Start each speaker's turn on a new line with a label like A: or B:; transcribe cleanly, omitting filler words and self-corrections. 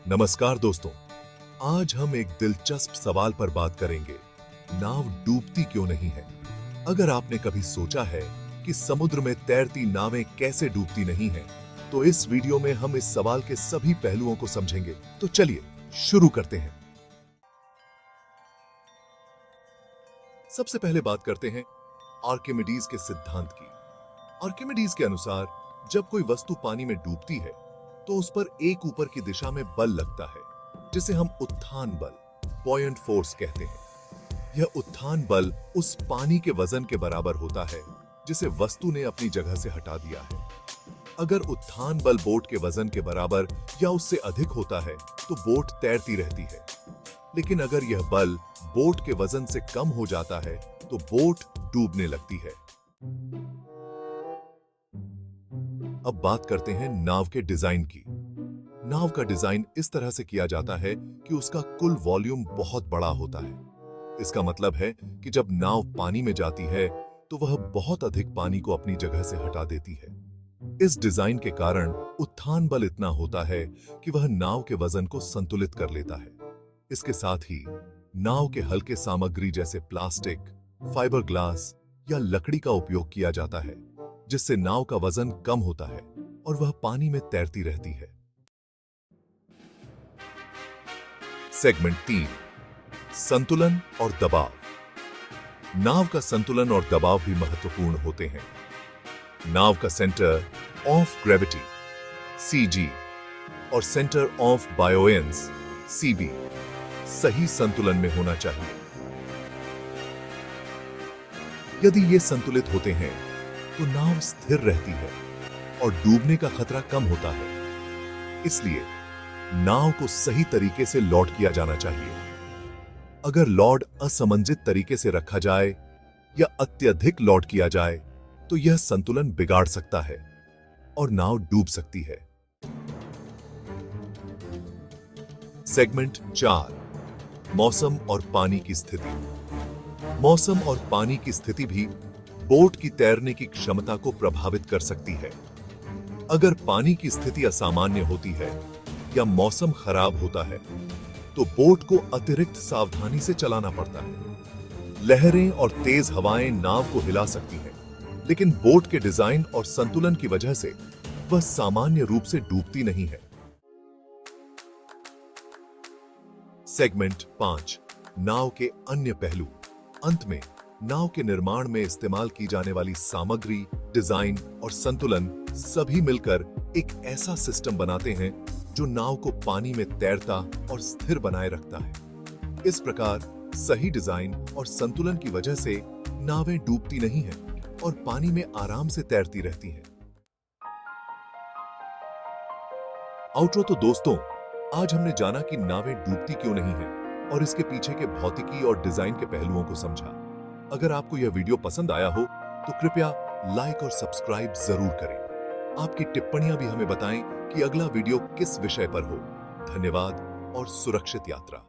A: नमस्कार दोस्तों, आज हम एक दिलचस्प सवाल पर बात करेंगे। नाव डूबती क्यों नहीं है? अगर आपने कभी सोचा है कि समुद्र में तैरती नावें कैसे डूबती नहीं हैं, तो इस वीडियो में हम इस सवाल के सभी पहलुओं को समझेंगे। तो चलिए शुरू करते हैं। सबसे पहले बात करते हैं आर्किमिडीज के सिद्धांत की। आर्किमिडीज के अनुसार जब कोई वस्तु पानी में डूबती है तो उस पर एक ऊपर की दिशा में बल लगता है, जिसे हम उत्थान बल, बॉयंट फोर्स कहते हैं। यह उत्थान बल उस पानी के वजन के बराबर होता है जिसे वस्तु ने अपनी जगह से हटा दिया है। अगर उत्थान बल बोट के वजन के बराबर या उससे अधिक होता है तो बोट तैरती रहती है, लेकिन अगर यह बल बोट के वजन से कम हो जाता है तो बोट डूबने लगती है। अब बात करते हैं नाव के डिजाइन की। नाव का डिजाइन इस तरह से किया जाता है कि उसका कुल वॉल्यूम बहुत बड़ा होता है। इसका मतलब है कि जब नाव पानी में जाती है तो वह बहुत अधिक पानी को अपनी जगह से हटा देती है। इस डिजाइन के कारण उत्थान बल इतना होता है कि वह नाव के वजन को संतुलित कर लेता है। इसके साथ ही नाव के हल्के सामग्री जैसे प्लास्टिक, फाइबर ग्लास या लकड़ी का उपयोग किया जाता है, जिससे नाव का वजन कम होता है और वह पानी में तैरती रहती है। सेगमेंट 3, संतुलन और दबाव। नाव का संतुलन और दबाव भी महत्वपूर्ण होते हैं। नाव का सेंटर ऑफ ग्रेविटी सीजी और सेंटर ऑफ बायोएंस सीबी सही संतुलन में होना चाहिए। यदि ये संतुलित होते हैं तो नाव स्थिर रहती है और डूबने का खतरा कम होता है। इसलिए नाव को सही तरीके से लोड किया जाना चाहिए। अगर लोड असमंजित तरीके से रखा जाए या अत्यधिक लोड किया जाए तो यह संतुलन बिगाड़ सकता है और नाव डूब सकती है। सेगमेंट 4, मौसम और पानी की स्थिति। मौसम और पानी की स्थिति भी बोट की तैरने की क्षमता को प्रभावित कर सकती है। अगर पानी की स्थिति असामान्य होती है या मौसम खराब होता है तो बोट को अतिरिक्त सावधानी से चलाना पड़ता है। लहरें और तेज हवाएं नाव को हिला सकती हैं, लेकिन बोट के डिजाइन और संतुलन की वजह से वह सामान्य रूप से डूबती नहीं है। सेगमेंट 5, नाव के अन्य पहलू। अंत में नाव के निर्माण में इस्तेमाल की जाने वाली सामग्री, डिजाइन और संतुलन सभी मिलकर एक ऐसा सिस्टम बनाते हैं जो नाव को पानी में तैरता और स्थिर बनाए रखता है। इस प्रकार सही डिजाइन और संतुलन की वजह से नावें डूबती नहीं हैं और पानी में आराम से तैरती रहती हैं। आउटरो तो दोस्तों, आज हमने जाना कि नावें डूबती क्यों नहीं हैं और इसके पीछे के भौतिकी और डिजाइन के पहलुओं को समझा। अगर आपको यह वीडियो पसंद आया हो तो कृपया लाइक और सब्सक्राइब जरूर करें। आपकी टिप्पणियां भी हमें बताएं कि अगला वीडियो किस विषय पर हो। धन्यवाद और सुरक्षित यात्रा।